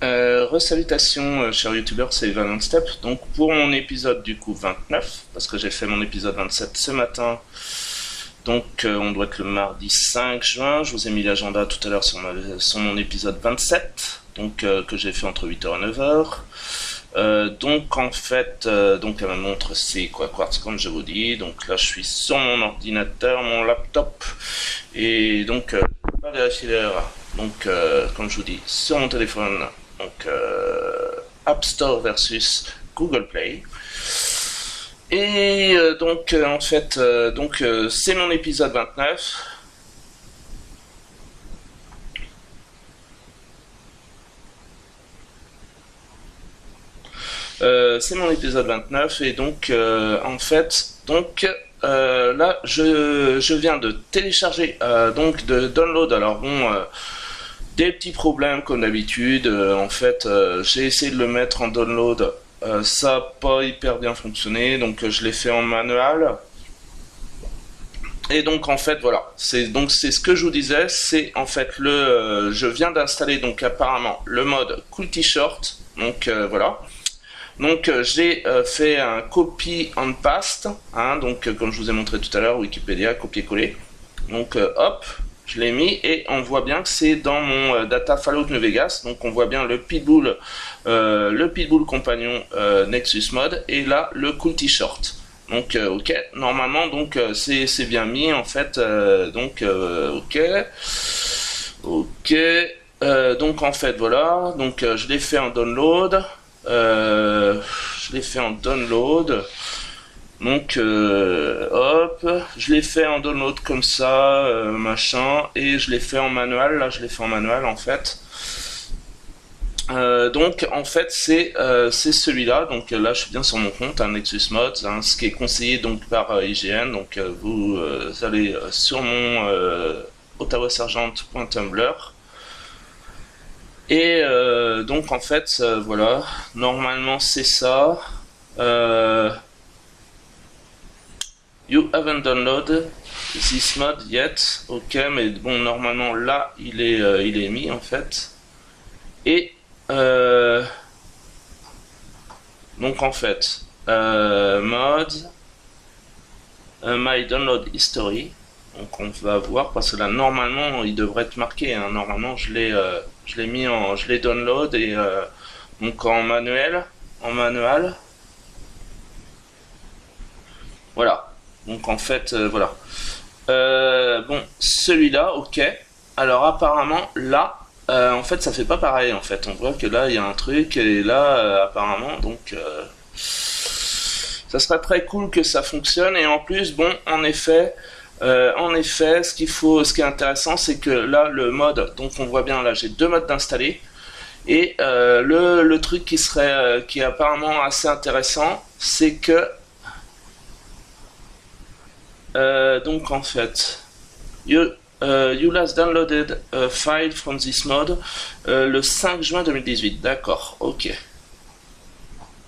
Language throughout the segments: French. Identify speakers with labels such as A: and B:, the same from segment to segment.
A: Resalutations chers youtubeurs, c'est Valent Step. Donc pour mon épisode du coup 29, parce que j'ai fait mon épisode 27 ce matin, donc on doit être le mardi 5 juin, je vous ai mis l'agenda tout à l'heure sur, mon épisode 27, donc que j'ai fait entre 8h et 9h. Donc en fait, donc à ma montre c'est quoi Quartz comme je vous dis, donc là je suis sur mon ordinateur, mon laptop, et donc pas vérifier l'heure, donc comme je vous dis, sur mon téléphone. Donc App Store versus Google Play. Et donc en fait, c'est mon épisode 29. C'est mon épisode 29 et donc en fait, là je viens de télécharger, donc de download. Alors bon, des petits problèmes comme d'habitude. En fait, j'ai essayé de le mettre en download. Ça n'a pas hyper bien fonctionné, donc je l'ai fait en manuel. Et donc en fait voilà, c'est ce que je vous disais, c'est en fait je viens d'installer donc apparemment le mode Cool T-shirt. Donc voilà. Donc j'ai fait un copy and paste, hein, donc comme je vous ai montré tout à l'heure, Wikipédia, copier-coller. Donc hop, je l'ai mis et on voit bien que c'est dans mon data Fallout New Vegas. Donc on voit bien le Pitbull compagnon Nexus Mode et là le Cool T-shirt. Donc ok, normalement donc c'est bien mis en fait. Ok. Donc en fait voilà, donc je l'ai fait en download. Donc hop, je l'ai fait en download comme ça, machin, et je l'ai fait en manuel. Là, je l'ai fait en manuel en fait. Donc en fait c'est celui-là. Donc là, je suis bien sur mon compte, un Nexus Mods, hein, ce qui est conseillé donc par IGN. Donc vous allez sur mon ottawasergent.tumblr. Et donc en fait voilà, normalement c'est ça. You haven't downloaded this mod yet. Ok, mais bon normalement là il est mis en fait. Et donc en fait mod my download history. Donc on va voir parce que là normalement il devrait être marqué, hein. Normalement je l'ai mis je l'ai download et donc en manuel. Voilà. Donc en fait voilà. Bon celui-là ok. Alors apparemment là en fait ça fait pas pareil en fait. On voit que là il y a un truc et là apparemment donc ça serait très cool que ça fonctionne et en plus bon en effet ce qui est intéressant, c'est que là, le mode, donc on voit bien, là, j'ai deux modes d'installer. Et le truc qui est apparemment assez intéressant, c'est que, donc en fait, you last downloaded a file from this mode le 5 juin 2018. D'accord, ok.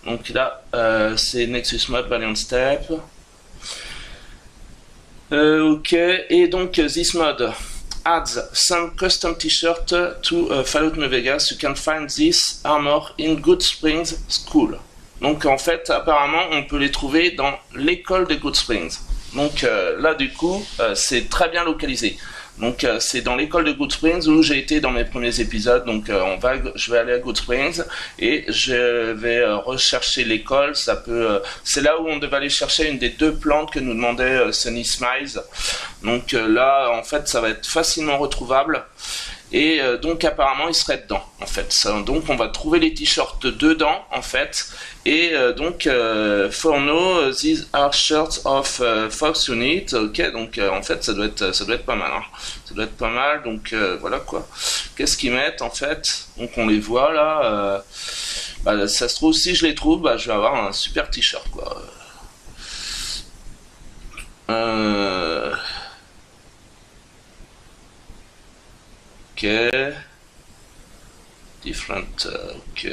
A: Donc là, c'est Nexus Mode Valiant Step. Ok, et donc this mod adds some custom t-shirt to Fallout New Vegas. You can find this armor in Good Springs School. Donc en fait, apparemment, on peut les trouver dans l'école de Good Springs. Donc là, du coup, c'est très bien localisé. Donc c'est dans l'école de Good Springs où j'ai été dans mes premiers épisodes. Donc je vais aller à Good Springs et je vais rechercher l'école. C'est là où on devait aller chercher une des deux plantes que nous demandait Sunny Smiles. Donc là en fait ça va être facilement retrouvable. Et donc apparemment il serait dedans en fait. Donc on va trouver les t-shirts dedans en fait. Et for now these are shirts of Fox Unit. Ok, donc en fait ça doit être pas mal, hein. Ça doit être pas mal. Donc voilà quoi. Qu'est-ce qu'ils mettent en fait? Donc on les voit là. Ça se trouve, si je les trouve, je vais avoir un super t-shirt quoi. Ok. Different. Ok.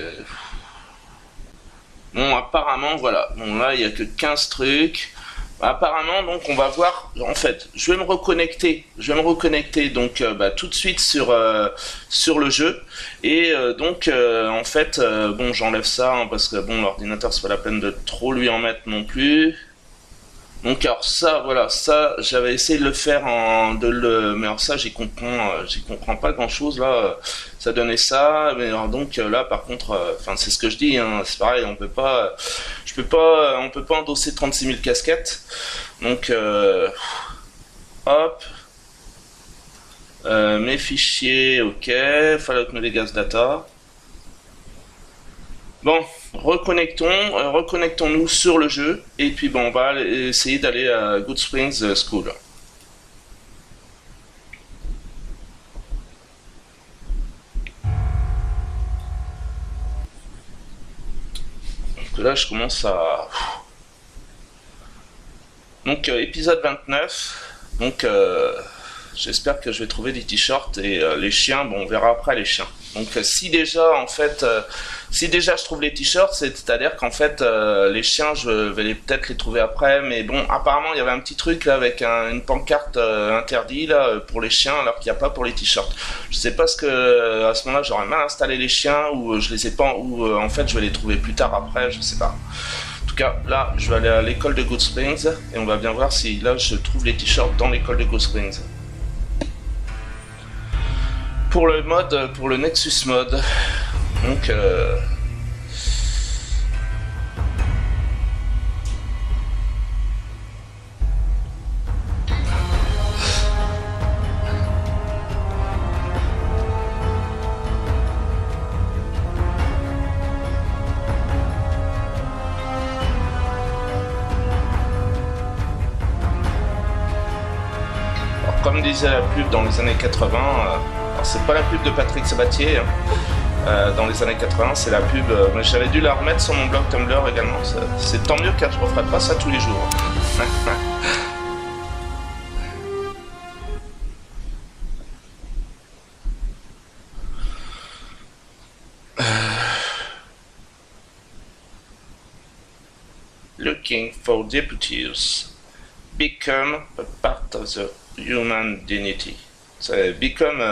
A: Bon, apparemment, voilà. Bon, là, il n'y a que 15 trucs. Apparemment, donc, on va voir en fait, je vais me reconnecter. Donc tout de suite sur le jeu. Et en fait, bon, j'enlève ça hein, parce que bon, l'ordinateur, c'est pas la peine de trop lui en mettre non plus. Donc alors ça, voilà, ça, j'avais essayé de le faire mais alors ça, j'y comprends pas grand chose là. Ça donnait ça, mais alors donc là, par contre, enfin c'est ce que je dis, hein, c'est pareil, on peut pas endosser 36 000 casquettes. Donc hop, mes fichiers, ok, Fallout New Vegas data. Bon, reconnectons-nous sur le jeu et puis bon, on va essayer d'aller à Good Springs School. Donc là, je commence à... Donc, épisode 29. Donc, j'espère que je vais trouver des t-shirts et les chiens, bon, on verra après les chiens. Donc, si déjà je trouve les t-shirts, c'est-à-dire qu'en fait, les chiens, je vais peut-être les trouver après. Mais bon, apparemment, il y avait un petit truc là avec une pancarte interdit là pour les chiens, alors qu'il n'y a pas pour les t-shirts. Je sais pas à ce moment-là, j'aurais mal installé les chiens ou je les ai pas, ou en fait, je vais les trouver plus tard après, je sais pas. En tout cas, là, je vais aller à l'école de Good Springs et on va bien voir si là, je trouve les t-shirts dans l'école de Good Springs. Pour le Nexus mode, donc alors, comme disait la pub dans les années 80, alors c'est pas la pub de Patrick Sabatier, hein. Dans les années 80, c'est la pub, mais j'avais dû la remettre sur mon blog Tumblr également. C'est tant mieux car je referai pas ça tous les jours. Looking for deputies. Become a part of the human dignity. C'est Become...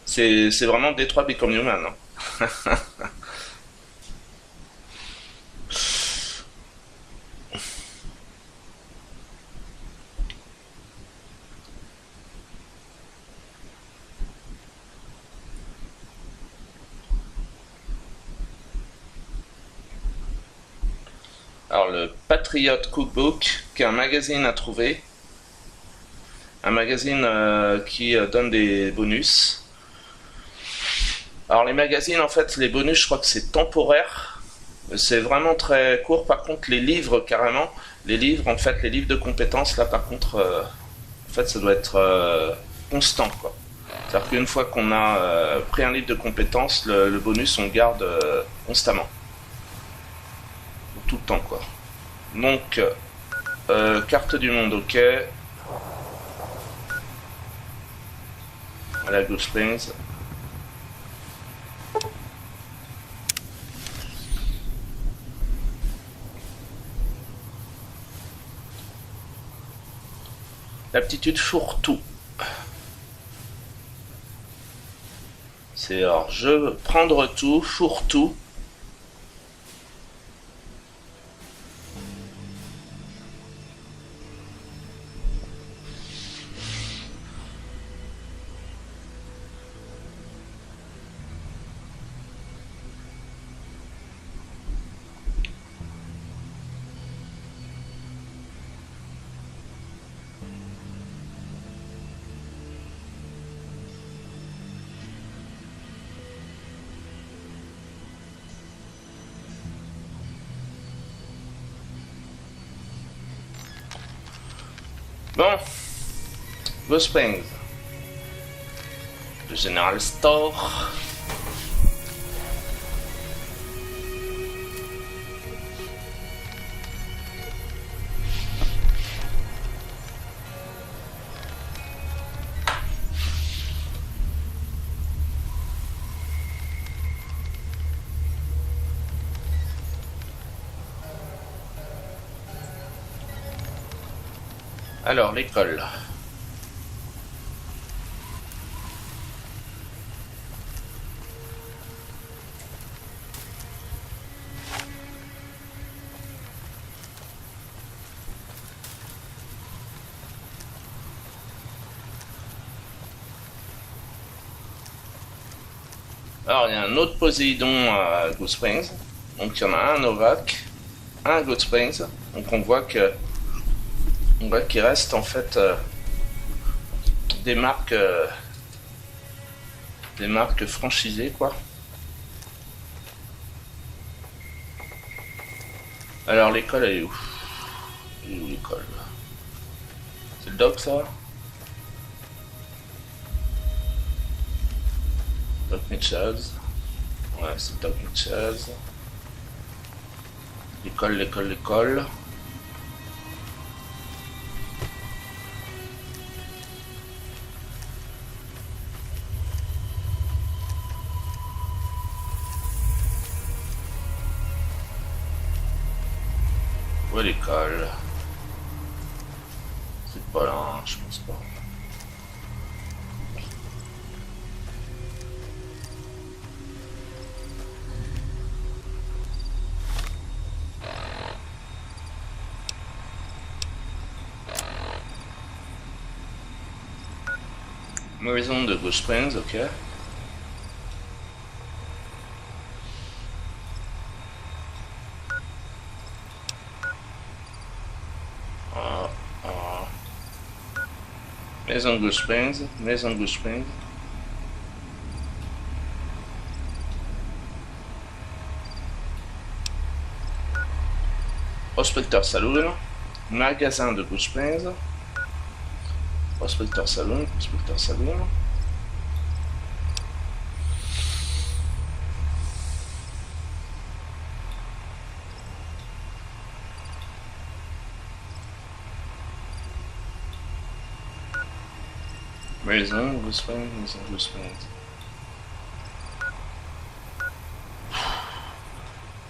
A: c'est vraiment Détroit Become Human. Hein. Alors le Patriot Cookbook, qui est un magazine à trouver. Un magazine qui donne des bonus. Alors les magazines, en fait, les bonus, je crois que c'est temporaire. C'est vraiment très court. Par contre, les livres, carrément, les livres de compétences, là, par contre, en fait, ça doit être constant, quoi. C'est-à-dire qu'une fois qu'on a pris un livre de compétences, le bonus, on le garde constamment. Tout le temps, quoi. Donc, carte du monde, ok. Voilà, Good Springs. L'aptitude fourre-tout. C'est alors, prendre tout, fourre-tout. Bon, Good Springs, le General Store. Alors, l'école. Alors, il y a un autre Poséidon à Good Springs. Donc, il y en a un Novak, un Good Springs. Donc, on voit qu'il reste en fait des marques franchisées, quoi. Alors, l'école, elle est où? Elle est où l'école? C'est le doc, ça? Doc Mitchells. Ouais, c'est Doc Mitchells. L'école, l'école, l'école. Où est l'école? C'est pas là, hein, je pense pas. Maison de Good Springs, ok. Maison de Good Springs, Maison de Good Springs. Prospector Saloon, magasin de Good Springs. Prospector Saloon, Prospector Saloon. Maison, Good Springs, Maison, Good Springs.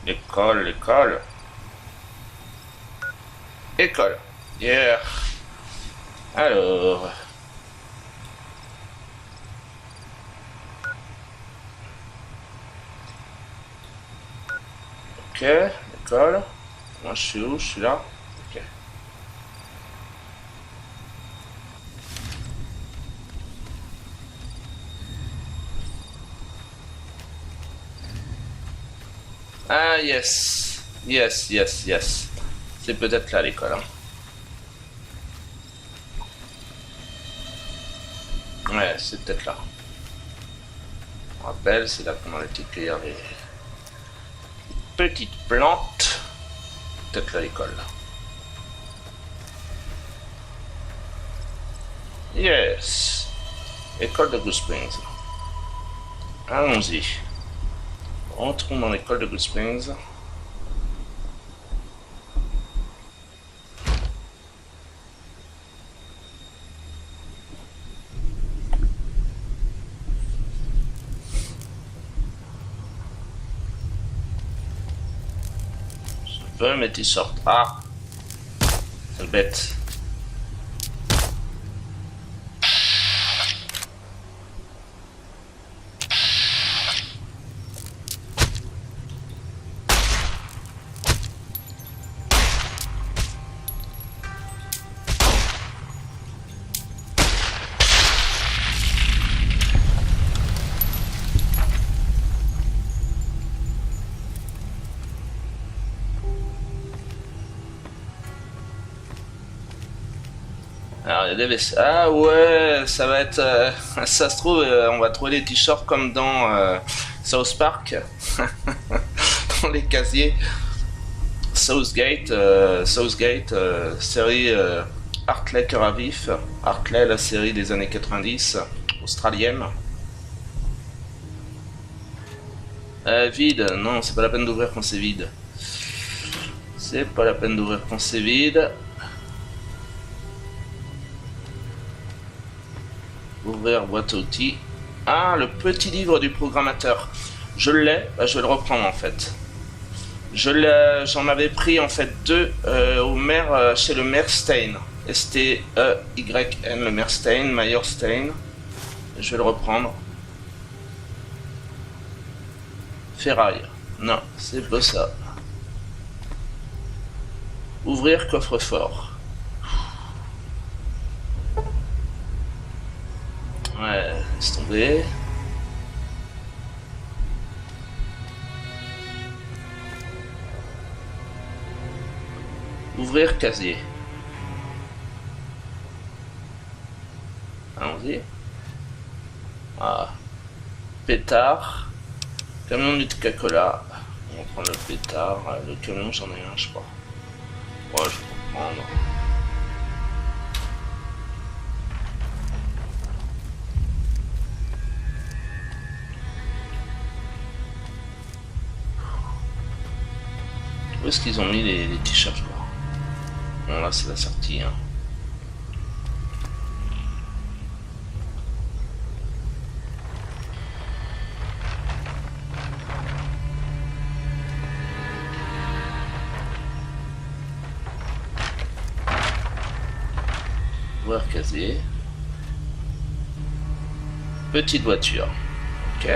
A: L'école, l'école. École. Yeah. Alors. Ok, l'école. Moi je suis où? Je suis là. Ok. Ah yes. Yes, yes, yes. C'est peut-être là l'école. Hein. Ouais, c'est peut-être là. On rappelle, c'est là qu'on a été cueillir les petites plantes. Peut-être là l'école. Yes. École de Good Springs. Allons-y. Entrons dans l'école de Good Springs. Je veux mes t-shirts. Ah, c'est bête. Alors, il y a des WC. Ah ouais, ça va être... ça se trouve, on va trouver les t-shirts comme dans South Park. Dans les casiers. Southgate, série Hartley Cœur à Vif. Hartley, la série des années 90, australienne. Vide, non, c'est pas la peine d'ouvrir quand c'est vide. C'est pas la peine d'ouvrir quand c'est vide. Ouvrir boîte à outils. Ah, le petit livre du programmateur. Je l'ai, bah, je vais le reprendre en fait. J'en avais pris en fait deux au maire, chez le maire Stein. S-T-E-Y-N, le Merstein, Meyerstein. Je vais le reprendre. Ferraille. Non, c'est pas ça. Ouvrir coffre-fort. Ouais, laisse tomber. Ouvrir casier. Allons-y. Ah. Pétard. Camion de Coca-Cola. On va prendre le pétard. Le camion, j'en ai un, je crois. Ouais, je peux prendre. Où est-ce qu'ils ont mis les t-shirts, quoi? Bon, là, c'est la sortie, hein. Voir casier. Petite voiture. Ok.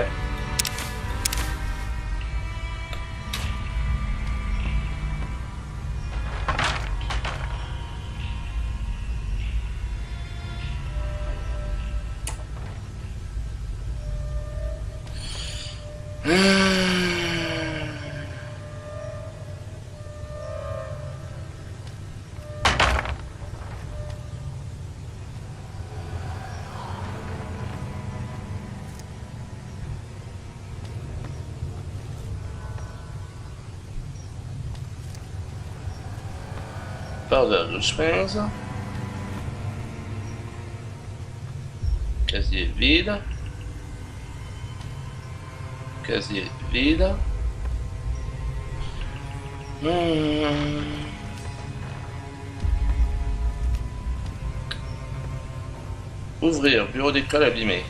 A: Powder Springs. Casier vide. Casier vide. Ouvrir, bureau d'école abîmé.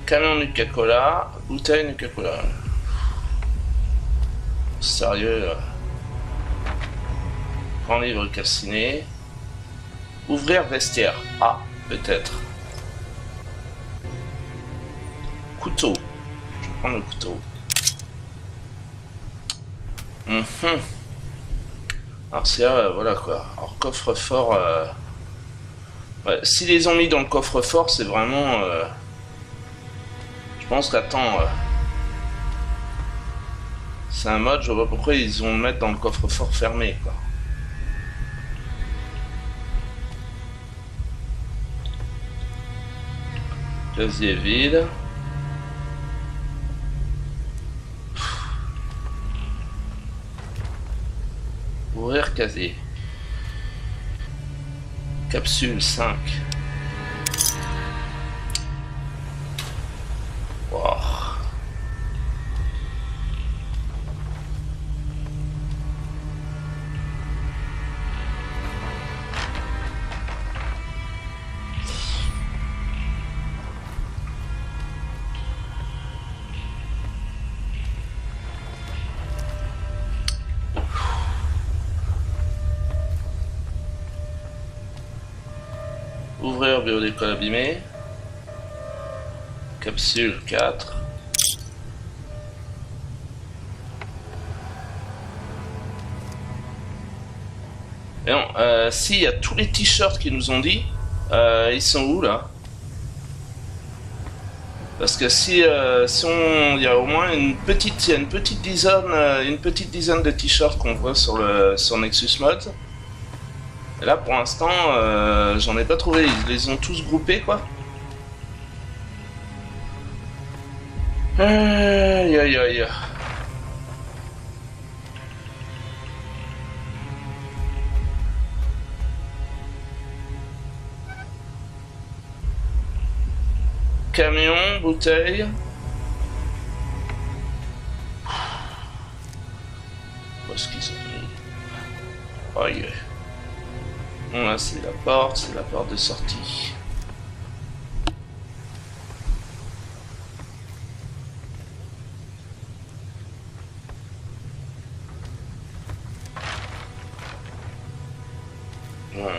A: Camion Nuka-Cola, bouteille Nuka-Cola. Sérieux. Grand livre calciné. Ouvrir vestiaire. Ah, peut-être. Couteau. Je vais prendre le couteau. Alors c'est voilà quoi. Alors coffre-fort. Ouais, s'ils les ont mis dans le coffre-fort, c'est vraiment. Je pense qu'attends. C'est un mode, je vois pas pourquoi ils vont le mettre dans le coffre-fort fermé quoi. Casier vide. Ouvrir casier. Capsule 5. Wow. Ouvrir bureau d'école abîmé. Capsule 4. Et non, si, il y a tous les t-shirts qu'ils nous ont dit. Ils sont où là? Parce que si il y a au moins une petite dizaine de t-shirts qu'on voit sur Nexus Mods. Et là, pour l'instant, j'en ai pas trouvé. Ils les ont tous groupés, quoi. Aïe, aïe, aïe. Camion, bouteille. Où est-ce qu'ils ont mis? Aïe. Bon, là, c'est la porte de sortie. Bon.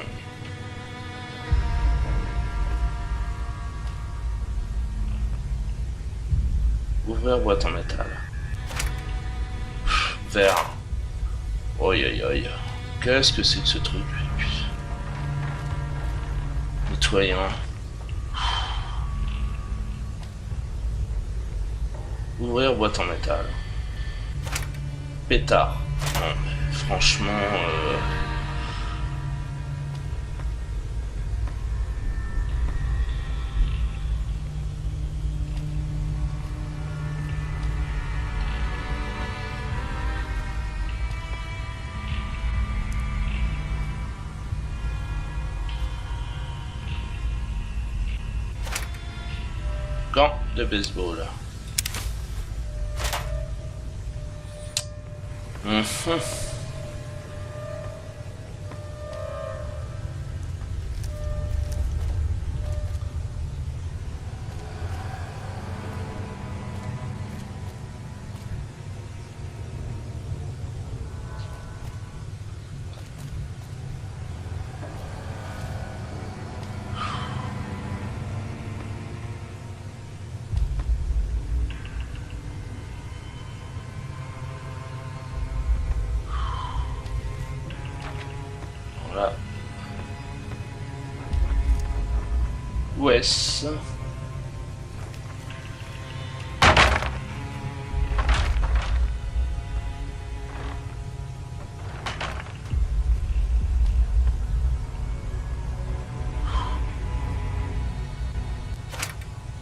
A: Ouvrir boîte en métal. Vert. Oi oi oi. Qu'est-ce que c'est que ce truc? Nettoyant. Ouvrir boîte en métal. Pétard. Non mais franchement... Gants de baseball. Voilà. Où est-ce?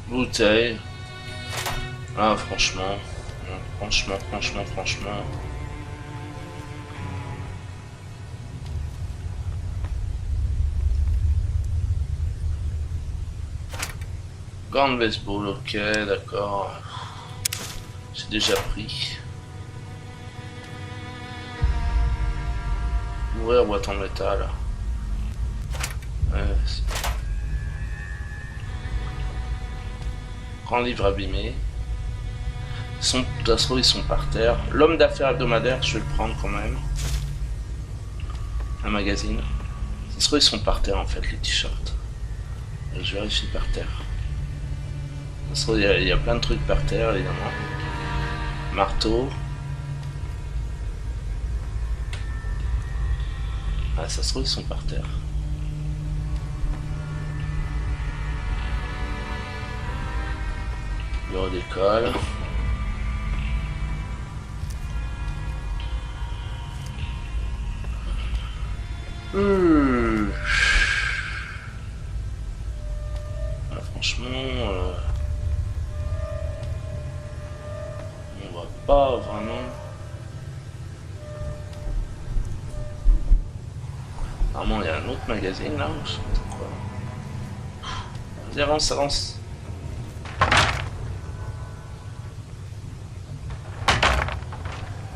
A: Bouteille. Ah franchement. Franchement. Gants de baseball, ok, d'accord. J'ai déjà pris. Ouvrir boîte en métal. Grand livre abîmé. De toute façon, ils sont par terre. L'homme d'affaires hebdomadaire, je vais le prendre quand même. Un magazine. Ça se trouve, ils sont par terre en fait, les t-shirts. Je vérifie par terre. Ça se trouve, il y a plein de trucs par terre, évidemment. Marteau. Ah, ça se trouve, ils sont par terre. Bureau d'école. Ah, franchement, on va pas vraiment. Normalement, il y a un autre magazine là. Je sais pas quoi. Vas-y, avance.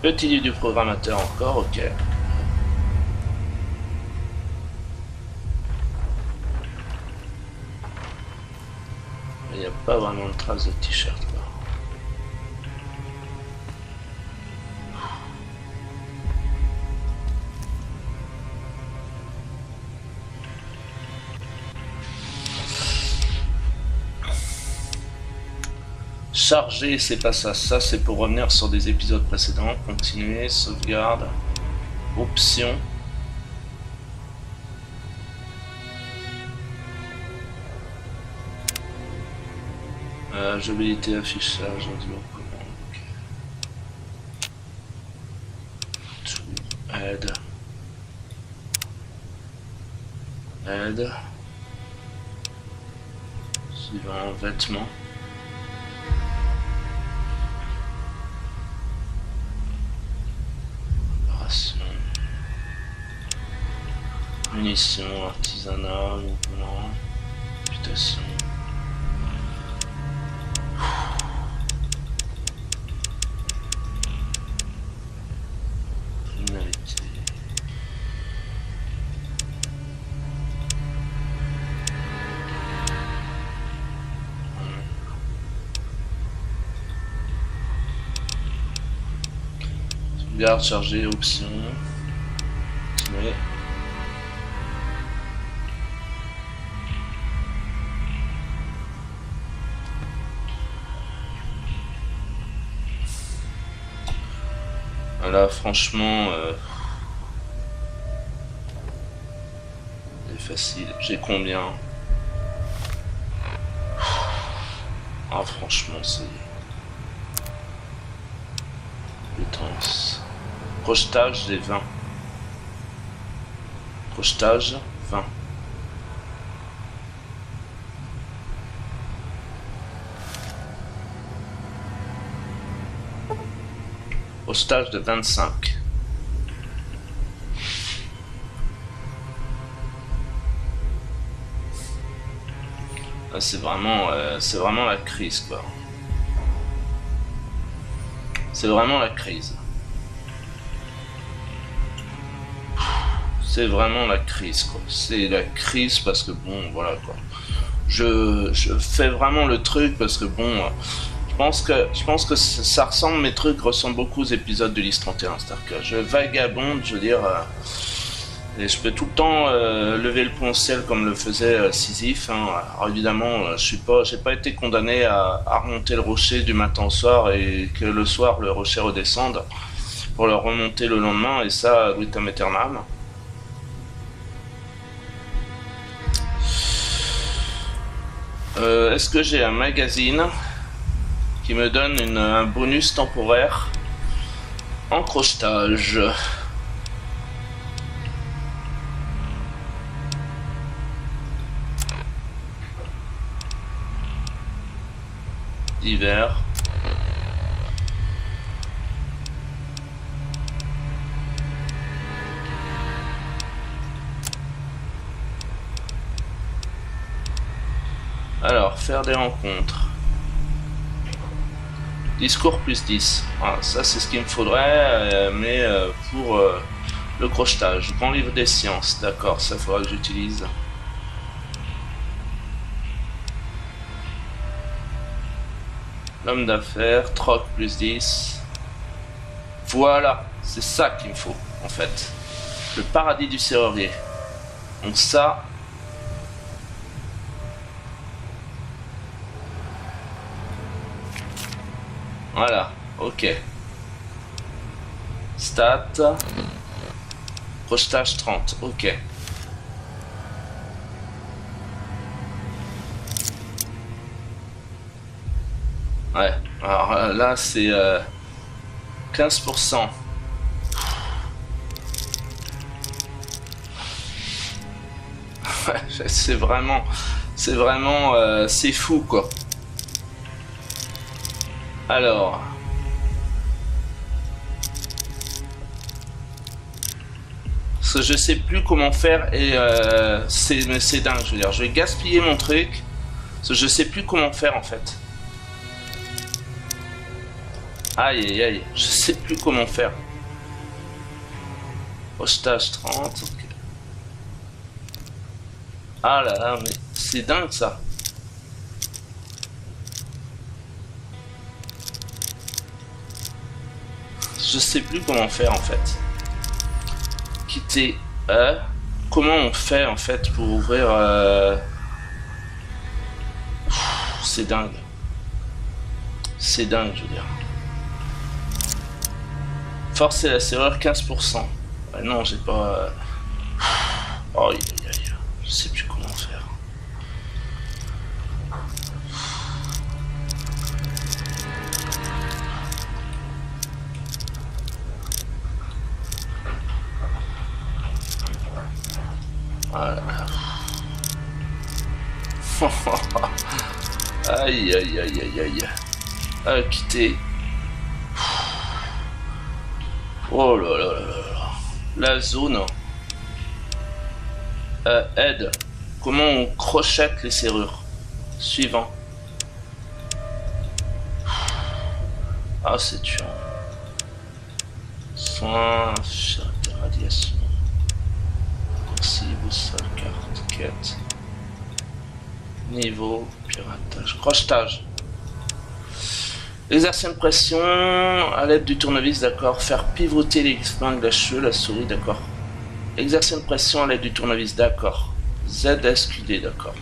A: Petit livre du programmateur encore, ok. Il n'y a pas vraiment de traces de t-shirt là. Charger, c'est pas ça. Ça, c'est pour revenir sur des épisodes précédents. Continuer, sauvegarde, options. Jouabilité, affichage, audio, commande. Aide. Suivant, vêtements. Munitions, artisanat, mouvement, mutation. Criminalité. Sauvegarde, charger, options. Continuer. Là, franchement, c'est facile. J'ai combien? Ah, franchement, c'est intense. Projetage, j'ai 20. Projetage, 20. Projetage de 25. C'est vraiment la crise, quoi. C'est vraiment la crise. C'est vraiment la crise, quoi. C'est la crise parce que bon, voilà, quoi. Je fais vraiment le truc parce que bon, je pense que ça ressemble, mes trucs ressemblent beaucoup aux épisodes de l'Is 31. C'est-à-dire que je vagabonde, je veux dire. Et je peux tout le temps lever le pont au ciel comme le faisait Sisyphe. Hein. Alors évidemment, j'ai pas été condamné à remonter le rocher du matin au soir et que le soir le rocher redescende pour le remonter le lendemain, et ça, vitam aeternam. Est-ce que j'ai un magazine qui me donne un bonus temporaire en crochetage? D'hiver. Alors, faire des rencontres. Discours plus 10. Voilà, ça c'est ce qu'il me faudrait, mais pour le crochetage. Grand livre des sciences, d'accord, ça faudra que j'utilise. L'homme d'affaires, troc plus 10. Voilà, c'est ça qu'il me faut, en fait. Le paradis du serrurier. Donc ça... Voilà, ok. Stat. Projetage 30, ok. Ouais, alors là c'est 15%. Ouais, c'est vraiment, c'est fou quoi. Alors, parce que je sais plus comment faire et c'est dingue. Je veux dire, je vais gaspiller mon truc parce que je sais plus comment faire en fait. Aïe aïe aïe, je sais plus comment faire. Postage 30. Okay. Ah là là, mais c'est dingue ça. Je sais plus comment faire en fait. Quitter. Comment on fait en fait pour ouvrir. C'est dingue. C'est dingue, je veux dire. Forcer la serrure 15%. Ouais, non, j'ai pas. Oh, je sais plus comment faire. Voilà. Aïe aïe aïe aïe aïe. Quitter. Oh là là là là. La zone. Aide. Comment on crochette les serrures? Suivant. Ah, c'est tuant. Soin, radiation. Merci, boussole, carte, quête. Niveau, piratage, crochetage. Exercer une pression à l'aide du tournevis, d'accord. Faire pivoter les mains de la cheveux, la souris, d'accord. Exercer une pression à l'aide du tournevis, d'accord. ZSQD, d'accord.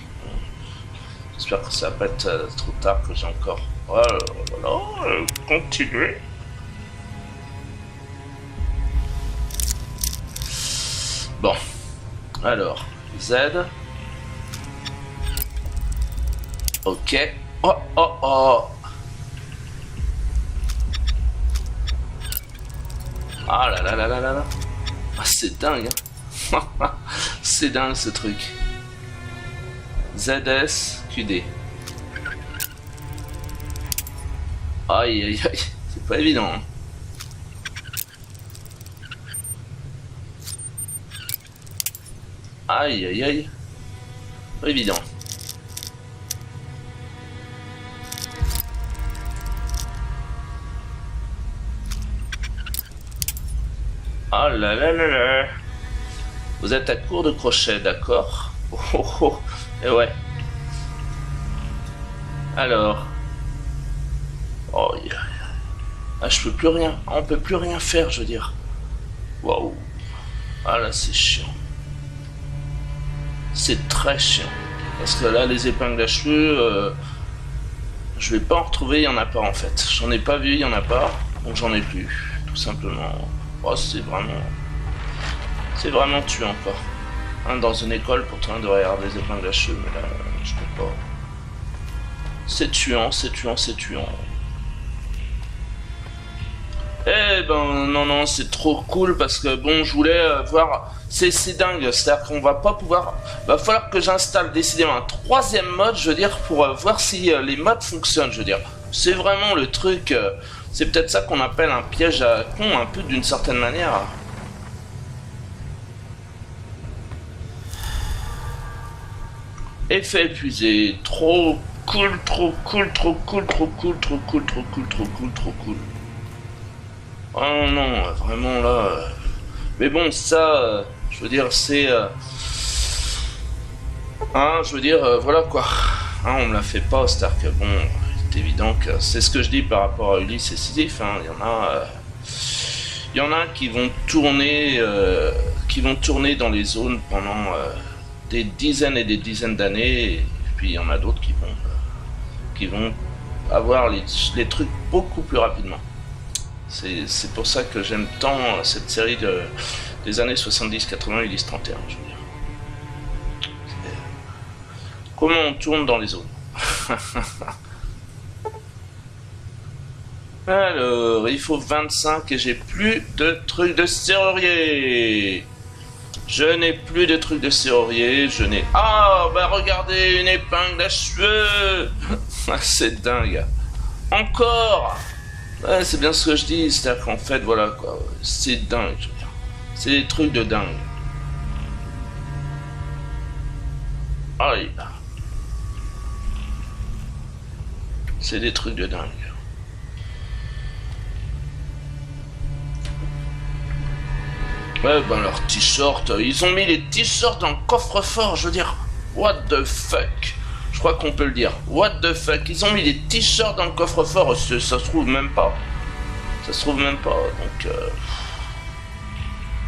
A: J'espère que ça va pas être trop tard, que j'ai encore. Voilà, continuez. Alors, Z. Ok. Oh, oh, oh. Ah là là là là là là. Ah, c'est dingue. Hein. C'est dingue ce truc. ZS QD. Aïe aïe aïe. C'est pas évident. Hein. Aïe aïe aïe. Pas évident. Oh là là là là. Vous êtes à court de crochet, d'accord. Oh, oh, oh. Et ouais. Alors. Oh, yeah. Ah, je peux plus rien. On peut plus rien faire, je veux dire. Waouh. Ah là, c'est chiant. C'est très chiant. Parce que là, les épingles à cheveux, je vais pas en retrouver, il y en a pas en fait. J'en ai pas vu, il y en a pas. Donc j'en ai plus, tout simplement. Oh, c'est vraiment tuant quoi. Hein, dans une école, pourtant, on devrait avoir des épingles à cheveux, mais là, je peux pas. C'est tuant, c'est tuant, c'est tuant. Eh ben, non, non, c'est trop cool parce que bon, je voulais voir. C'est dingue, c'est-à-dire qu'on va pas pouvoir. Va falloir que j'installe décidément un troisième mode, je veux dire, pour voir si les modes fonctionnent, je veux dire. C'est vraiment le truc. C'est peut-être ça qu'on appelle un piège à con, un peu d'une certaine manière. Effet épuisé, trop cool, trop cool, trop cool, trop cool, trop cool, trop cool, trop cool, trop cool. Oh non, vraiment là. Mais bon, ça, je veux dire, c'est. Hein, je veux dire, voilà quoi. Hein, on me la fait pas, c'est-à-dire que bon, c'est évident que c'est ce que je dis par rapport à Ulysse et Sisyphe. Hein, il y en a qui vont tourner dans les zones pendant des dizaines et des dizaines d'années, et puis il y en a d'autres qui vont avoir les trucs beaucoup plus rapidement. C'est pour ça que j'aime tant cette série des années 70-80 Ulysse 31, je veux dire. Comment on tourne dans les zones. Alors, il faut 25 et j'ai plus de trucs de serrurier. Je n'ai plus de trucs de serrurier, je n'ai... Ah, bah regardez, une épingle à cheveux. C'est dingue. Encore. Ouais, c'est bien ce que je dis, c'est-à-dire qu'en fait, voilà quoi, c'est dingue, je veux dire. C'est des trucs de dingue. Aïe. C'est des trucs de dingue. Ouais, ben leurs t-shirts, ils ont mis les t-shirts dans le coffre-fort, je veux dire, what the fuck. Je crois qu'on peut le dire, what the fuck. Ils ont mis les t-shirts dans le coffre-fort, ça se trouve même pas. Ça se trouve même pas, donc...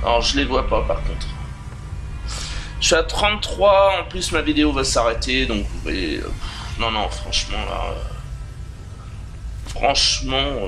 A: Alors, je les vois pas, par contre. Je suis à 33, en plus ma vidéo va s'arrêter, donc vous voyez... Non, non, franchement, là... Franchement...